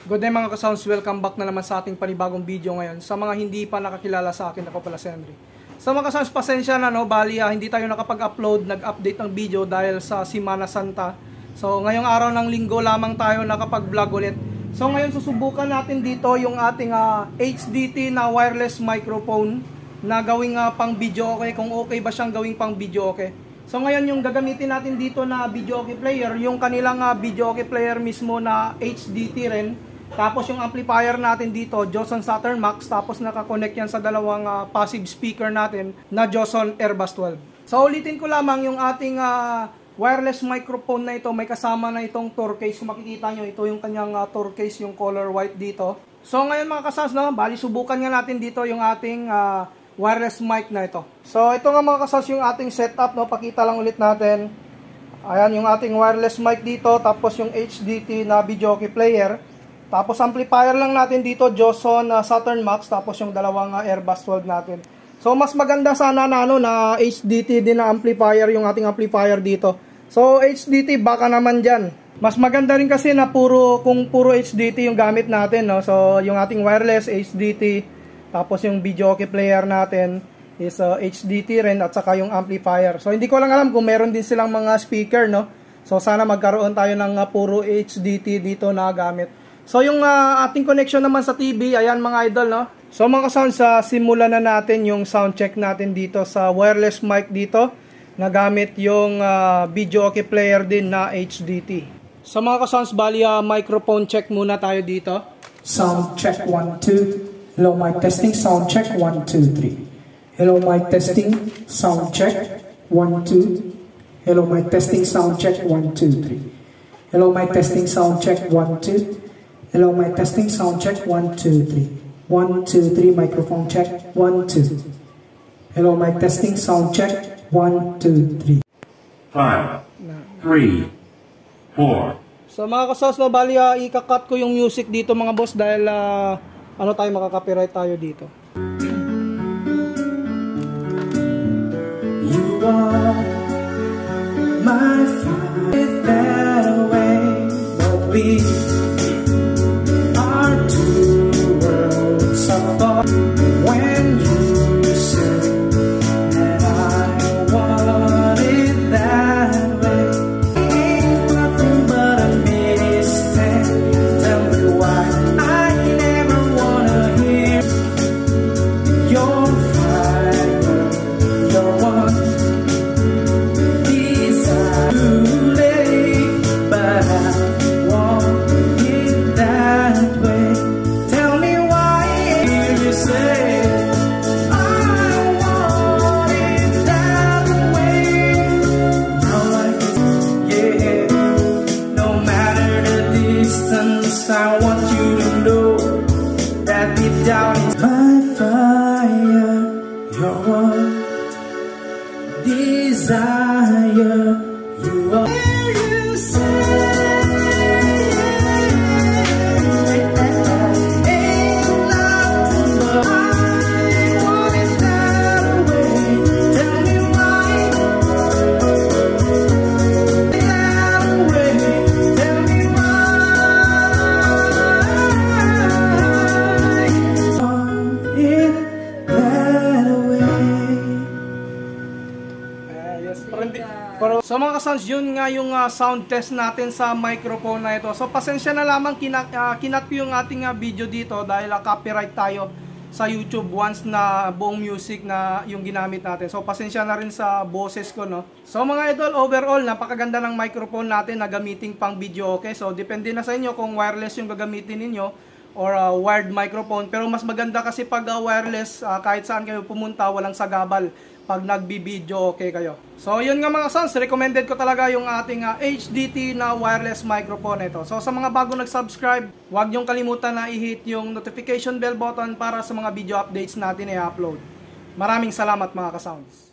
Good day mga ka-sounds, welcome back na naman sa ating panibagong video ngayon. Sa mga hindi pa nakakilala sa akin, ako pala si Henry. Sa mga ka-sounds, pasensya na bali hindi tayo nakapag-upload, nag-update ng video dahil sa Semana Santa. So ngayong araw ng linggo lamang tayo nakapag-vlog ulit. So ngayon susubukan natin dito yung ating HDT na wireless microphone na gawing pang video okay, kung okay ba siyang gawing pang video okay. So ngayon yung gagamitin natin dito na video okay player, yung kanilang video okay player mismo na HDT rin. Tapos yung amplifier natin dito, Joson Saturn Max. Tapos nakakonect yan sa dalawang passive speaker natin na Joson Airbus 12. So ulitin ko lamang yung ating wireless microphone na ito. May kasama na itong tour case. Kung makikita nyo, ito yung kanyang tour case, yung color white dito. So ngayon mga kasas, bali subukan nga natin dito yung ating wireless mic na ito. So ito nga mga kasas yung ating setup. Pakita lang ulit natin. Ayan yung ating wireless mic dito. Tapos yung HDT na video okay player. Tapos amplifier lang natin dito, Joson Saturn Max, tapos yung dalawang Airbus 12 natin. So mas maganda sana na HDT din na amplifier yung ating amplifier dito. So HDT baka naman diyan. Mas maganda rin kasi na kung puro HDT yung gamit natin, no. So yung ating wireless HDT, tapos yung video okay player natin is HDT rin at saka yung amplifier. So hindi ko lang alam kung meron din silang mga speaker, no. So sana magkaroon tayo ng puro HDT dito na gamit. So yung ating connection naman sa TV, ayan mga idol, no. So mga ka-sounds, simulan na natin yung sound check natin dito sa wireless mic dito na gamit yung video okay player din na HDT. So mga ka-sounds, bali microphone check muna tayo dito. Sound check 1 2. Hello mic testing, sound check 1 2 3. Hello mic testing, sound check 1 2. Hello mic testing, sound check 1 2 3. Hello mic testing, sound check 1 2. Hello, mic testing, sound check, 1, 2, 3. 1, 2, 3, microphone check, 1, 2. Hello, mic testing, sound check, 1, 2, 3. 5, 3, 4. So mga kasaws, bali ika-cut ko yung music dito mga boss dahil makaka-copyright tayo dito. You are my fire that away, but we when you said that I want it that way, ain't nothing but a mistake. Tell me why I never wanna hear your fire, your one desire. Too late, but I want it that way. Tell me why you say I want it that way. I like it, yeah. No matter the distance, I want you to know that deep down is my fire, your one desire. You are where you say. So mga ka-sounds, yun nga yung sound test natin sa microphone na ito. So pasensya na lamang kinat ko yung ating video dito dahil copyright tayo sa YouTube once na buong music na yung ginamit natin. So pasensya na rin sa boses ko, no. So mga idol, overall napakaganda ng microphone natin na gamitin pang video okay. So depende na sa inyo kung wireless yung gagamitin ninyo or wired microphone. Pero mas maganda kasi pag wireless, kahit saan kayo pumunta, walang sagabal pag nagbi-video okay kayo. So yun nga mga sounds, recommended ko talaga yung ating HDT na wireless microphone ito. So sa mga bago nag-subscribe, huwag niyong kalimutan na i-hit yung notification bell button para sa mga video updates natin i-upload. Maraming salamat mga ka-sounds.